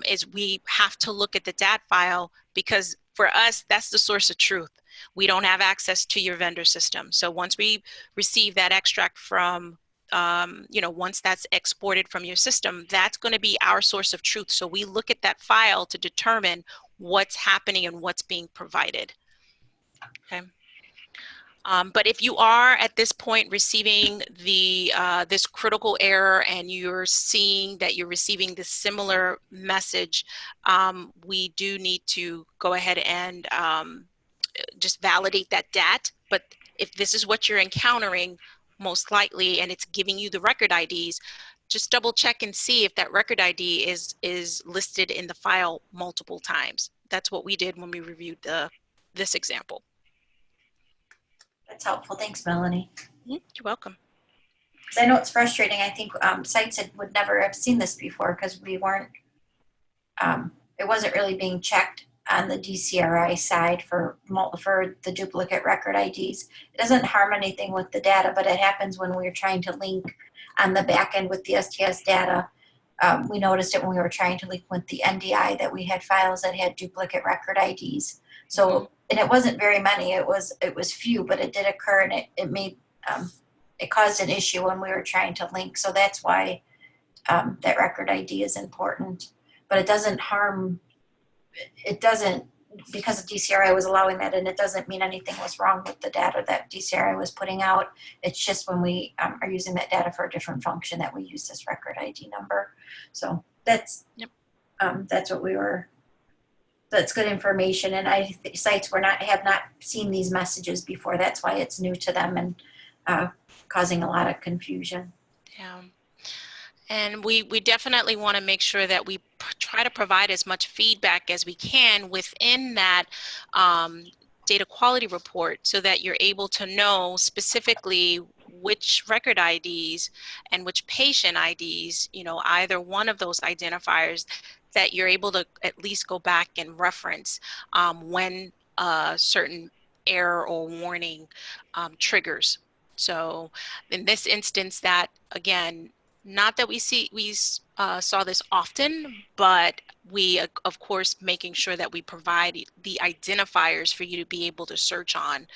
is we have to look at the DAT file, because for us, that's the source of truth. We don't have access to your vendor system. So once we receive that extract from, once that's exported from your system, that's going to be our source of truth. So we look at that file to determine what's happening and what's being provided. Okay. But if you are at this point receiving this critical error and you're seeing that you're receiving this similar message, we do need to go ahead and just validate that DAT. But if this is what you're encountering, most likely, and it's giving you the record IDs, just double check and see if that record ID is listed in the file multiple times. That's what we did when we reviewed this example. That's helpful. Thanks, Melanie. You're welcome. Because I know it's frustrating. I think sites would never have seen this before because we weren't, it wasn't really being checked on the DCRI side for the duplicate record IDs. It doesn't harm anything with the data, but it happens when we're trying to link on the back end with the STS data. We noticed it when we were trying to link with the NDI that we had files that had duplicate record IDs. So, and it wasn't very many. It was few, but it did occur, and it made it caused an issue when we were trying to link. So that's why that record ID is important. But it doesn't harm. It doesn't, because DCRI was allowing that, and it doesn't mean anything was wrong with the data that DCRI was putting out. It's just when we are using that data for a different function that we use this record ID number. So that's that's what we were. That's good information, and sites have not seen these messages before. That's why it's new to them and causing a lot of confusion. Yeah. And we definitely want to make sure that we try to provide as much feedback as we can within that data quality report, so that you're able to know specifically which record IDs and which patient IDs, either one of those identifiers, that you're able to at least go back and reference when a certain error or warning triggers. So in this instance, that, again, not that we saw this often, but we, of course, making sure that we provide the identifiers for you to be able to search on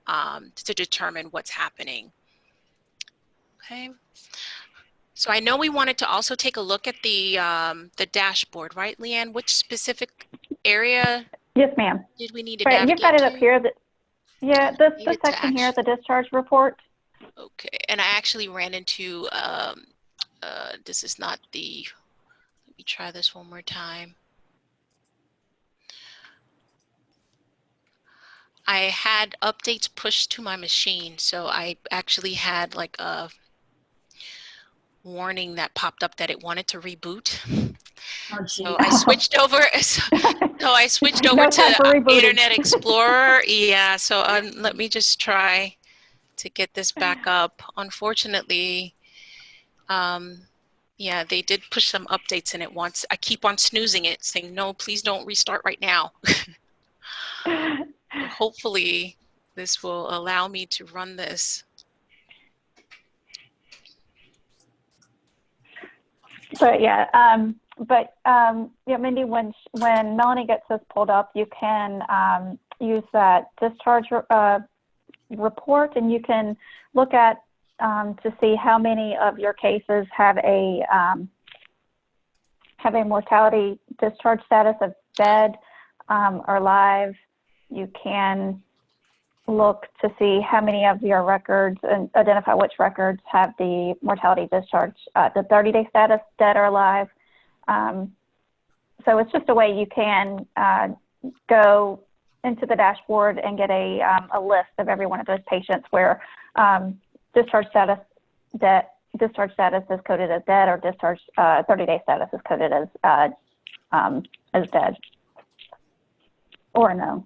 to determine what's happening. Okay. So I know we wanted to also take a look at the dashboard, right, Leanne? Which specific area? Yes, ma'am. Did we need to Right, navigate you've got it up to? here. Yeah, the section here, the discharge report. Okay, and I actually ran into, this is not the, let me try this one more time. I had updates pushed to my machine, so I actually had like a warning that popped up that it wanted to reboot. Oh, so I switched over. So I switched over No time for to rebooting. Internet Explorer. Yeah, so let me just try to get this back up. Unfortunately, yeah, they did push some updates, and I keep on snoozing it, saying, no, please don't restart right now. Hopefully this will allow me to run this. But yeah, yeah, Mindy, when Melanie gets this pulled up, you can use that discharge report, and you can look at to see how many of your cases have a mortality discharge status of dead or live. You can look to see how many of your records and identify which records have the mortality discharge, the 30-day status, dead or alive. So it's just a way you can go into the dashboard and get a list of every one of those patients where discharge status is coded as dead, or discharge 30-day status is coded as dead or no.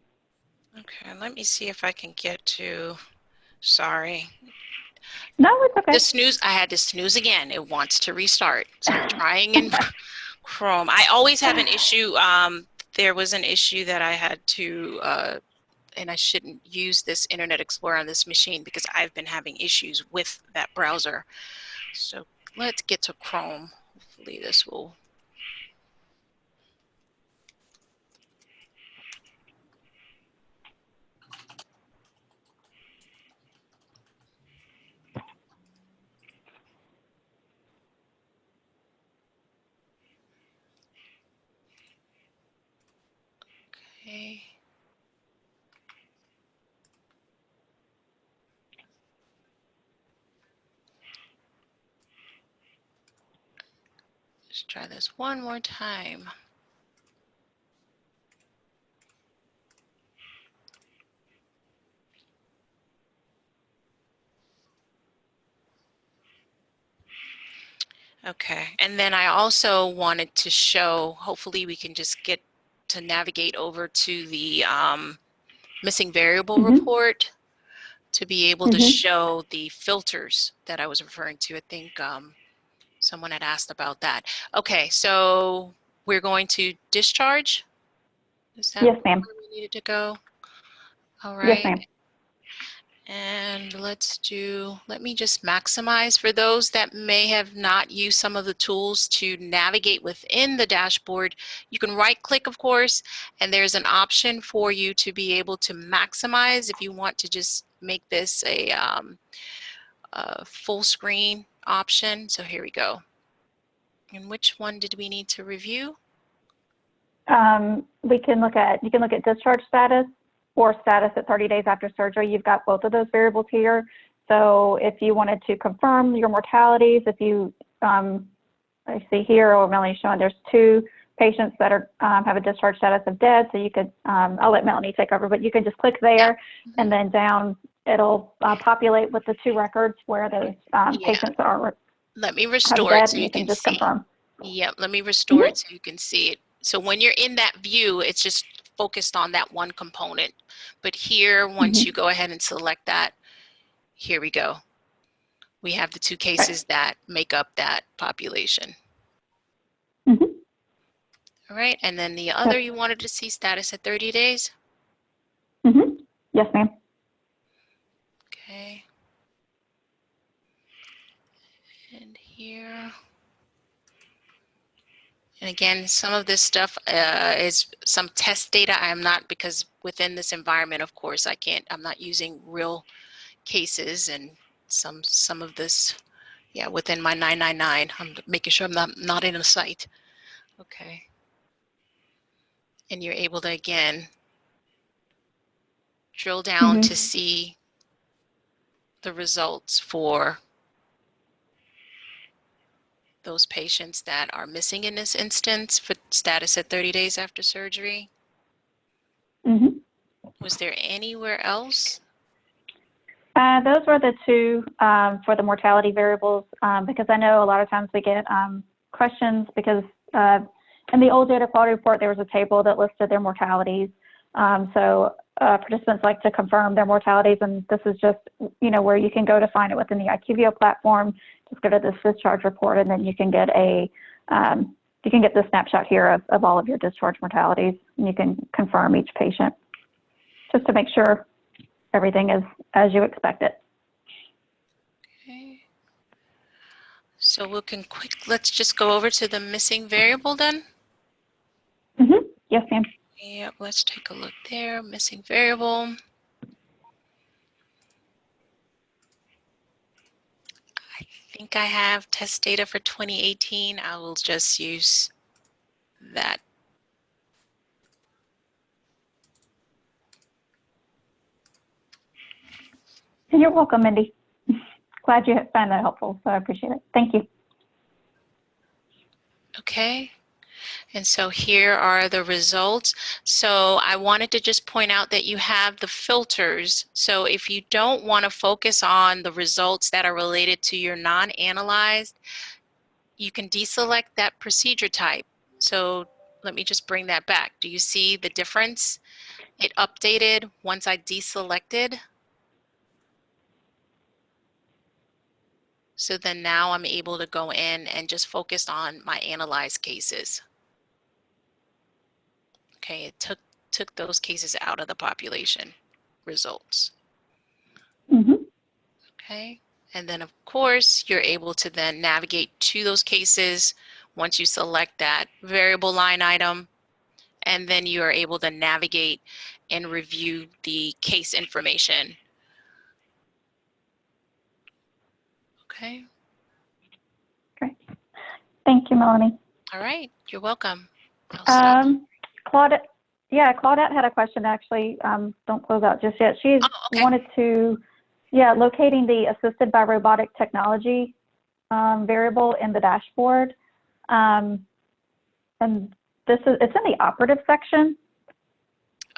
Okay, let me see if I can get to, sorry. No, it's okay. The snooze, I had to snooze again. It wants to restart. So I'm trying in Chrome. I always have an issue. There was an issue that I had to, and I shouldn't use this Internet Explorer on this machine because I've been having issues with that browser. So let's get to Chrome. Hopefully this will. Okay. Let's try this one more time. Okay. And then I also wanted to show, hopefully we can just get to navigate over to the missing variable report to be able to show the filters that I was referring to. I think someone had asked about that. Okay, so we're going to discharge. Is that Yes, ma'am. where we needed to go? All Yes, right. ma'am. And let me just maximize for those that may have not used some of the tools to navigate within the dashboard. You can right click, of course, and there's an option for you to be able to maximize if you want to just make this a full screen option. So here we go. And which one did we need to review? You can look at discharge status or status at 30 days after surgery. You've got both of those variables here. So if you wanted to confirm your mortalities, if you, I see here, or Melanie showing there's 2 patients that are have a discharge status of dead. So you could, I'll let Melanie take over, but you can just click there, and then down it'll populate with the 2 records where those patients are. Let me restore it so you can just see. confirm. Yep, let me restore it so you can see it. So when you're in that view, it's just focused on that one component. But here, once you go ahead and select that, here we go. We have the 2 cases that make up that population. All right, and then the other, you wanted to see status at 30 days? Yes, ma'am. Okay. And here. And again, some of this stuff is some test data. I am not, because within this environment, of course, I'm not using real cases, and some of this, yeah, within my 999, I'm making sure I'm not in a site. Okay. And you're able to, again, drill down to see the results for those patients that are missing in this instance for status at 30 days after surgery. Was there anywhere else? Those were the 2 for the mortality variables, because I know a lot of times we get questions because in the old data quality report, there was a table that listed their mortalities. So participants like to confirm their mortalities, and this is just, where you can go to find it within the IQVIA platform. Just go to this discharge report, and then you can get the snapshot here of all of your discharge mortalities, and you can confirm each patient just to make sure everything is as you expect it. Okay. So let's just go over to the missing variable then. Yes, ma'am. Yep, let's take a look there. Missing variable. I think I have test data for 2018. I will just use that. You're welcome, Mindy. Glad you found that helpful, so I appreciate it. Thank you. Okay. And so here are the results. So I wanted to just point out that you have the filters. So if you don't want to focus on the results that are related to your non-analyzed, you can deselect that procedure type. So let me just bring that back. Do you see the difference? It updated once I deselected. So then now I'm able to go in and just focus on my analyzed cases. Okay, it took those cases out of the population results. Okay, and then of course you're able to then navigate to those cases once you select that variable line item, and then you are able to navigate and review the case information. Okay. Great. Thank you, Melanie. All right, you're welcome. Claudette had a question, actually. Don't close out just yet. She wanted to, locating the assisted by robotic technology variable in the dashboard. And it's in the operative section.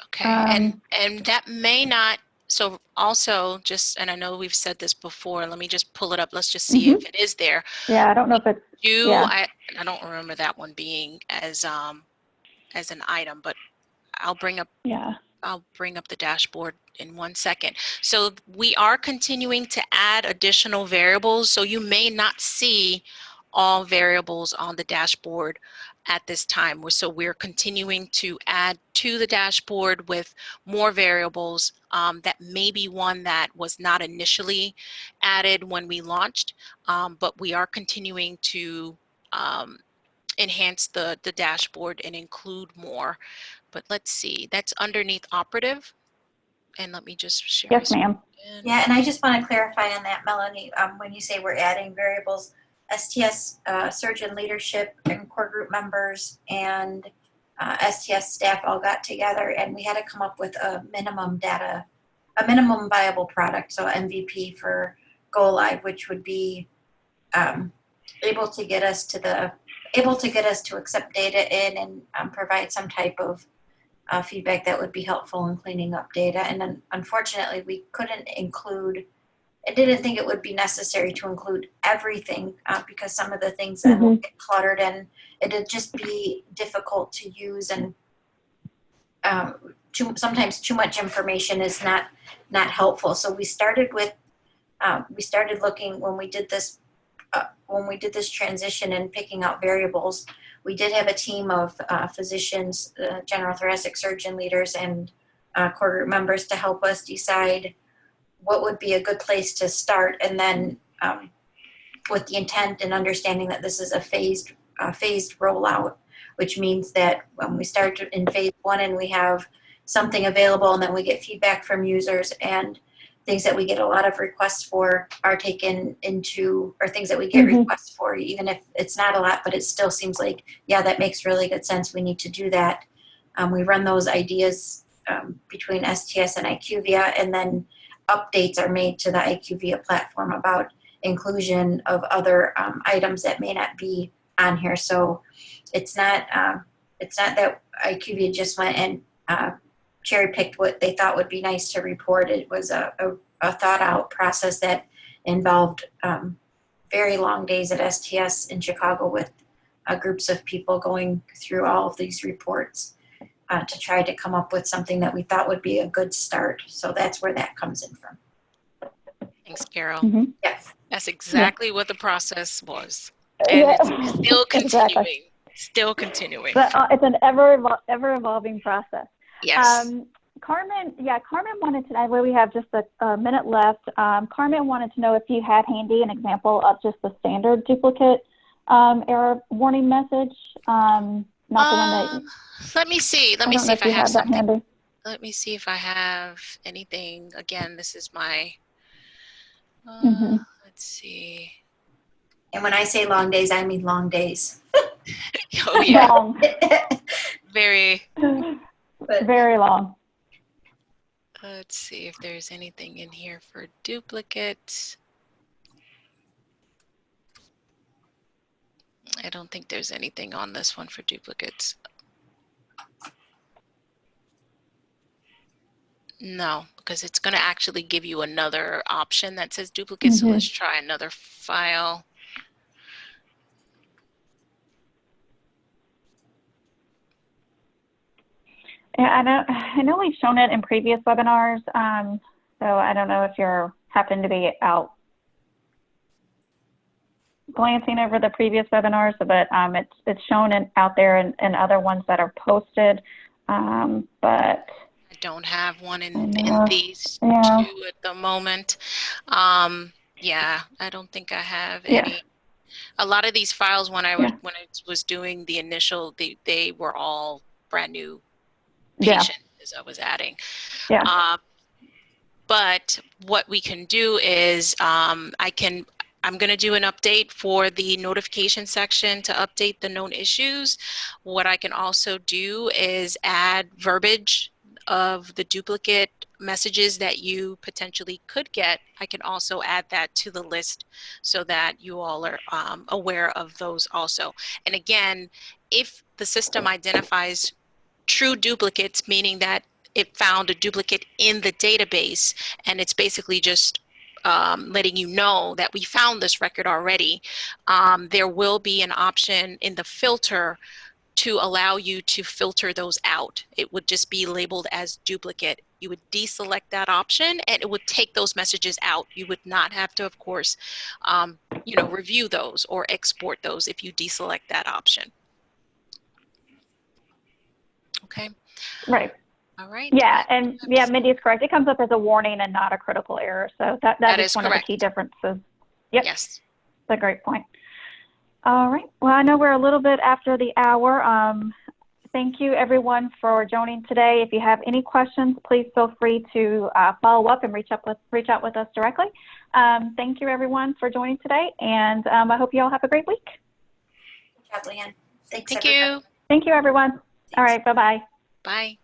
Okay, and that may not So also just, and I know we've said this before, let me just pull it up. Let's just see if it is there. Yeah, I don't know if it's, yeah. I don't remember that one being as an item, but I'll bring up the dashboard in 1 second. So we are continuing to add additional variables. So you may not see all variables on the dashboard at this time. So we're continuing to add to the dashboard with more variables. That may be one that was not initially added when we launched, but we are continuing to enhance the dashboard and include more. But let's see, that's underneath operative. And let me just share. Yes, ma'am. Yeah, and I just want to clarify on that, Melanie, when you say we're adding variables, STS surgeon leadership and core group members and STS staff all got together and we had to come up with a minimum viable product, so MVP for go live, which would be able to get us to accept data in and provide some type of feedback that would be helpful in cleaning up data. And then unfortunately, we couldn't include, I didn't think it would be necessary to include everything because some of the things then will get cluttered and it'd just be difficult to use and sometimes too much information is not helpful. So we started looking when we did this transition and picking out variables. We did have a team of physicians, general thoracic surgeon leaders, and core group members to help us decide what would be a good place to start. And then with the intent and understanding that this is a phased rollout, which means that when we start in phase 1 and we have something available and then we get feedback from users and things that we get a lot of requests for are taken into, or things that we get requests for, even if it's not a lot, but it still seems like, yeah, that makes really good sense. We need to do that. We run those ideas between STS and IQVIA, and then updates are made to the IQVIA platform about inclusion of other items that may not be on here. So it's not that IQVIA just went and cherry picked what they thought would be nice to report. It was a thought out process that involved very long days at STS in Chicago with groups of people going through all of these reports to try to come up with something that we thought would be a good start. So that's where that comes in from. Thanks, Carol. Yes. That's exactly what the process was. And it's still continuing. Still continuing. But it's an ever evolving process. Yes. Carmen wanted to know, where we have just a minute left. Carmen wanted to know if you had handy an example of just the standard duplicate error warning message. Not the one that. Let me see. Let me see if I have something. Let me see if I have anything. Again, this is my. Let's see. And when I say long days, I mean long days. Oh yeah. Long. Very. Very long. Let's see if there's anything in here for duplicates. I don't think there's anything on this one for duplicates. No, because it's going to actually give you another option that says duplicates. So let's try another file. Yeah, I know we've shown it in previous webinars, so I don't know if you're happen to be out glancing over the previous webinars, but it's shown out there in other ones that are posted, but I don't have one in these two at the moment. Yeah, I don't think I have any. A lot of these files when I was doing the initial, they were all brand new patient as I was adding. But what we can do is I'm going to do an update for the notification section to update the known issues. What I can also do is add verbiage of the duplicate messages that you potentially could get. I can also add that to the list so that you all are aware of those also. And again, if the system identifies true duplicates, meaning that it found a duplicate in the database, and it's basically just letting you know that we found this record already. There will be an option in the filter to allow you to filter those out. It would just be labeled as duplicate. You would deselect that option and it would take those messages out. You would not have to, of course, review those or export those if you deselect that option. Okay. Right. All right. Yeah, and yeah, Mindy is correct. It comes up as a warning and not a critical error. So that is one correct. of the key differences. Yep. Yes. That's a great point. All right. Well, I know we're a little bit after the hour. Thank you, everyone, for joining today. If you have any questions, please feel free to follow up and reach out with us directly. Thank you, everyone, for joining today, and I hope you all have a great week. Good job, Leanne. Thanks, Thank everybody. you. Thank you, everyone. Thanks. All right. Bye-bye. Bye.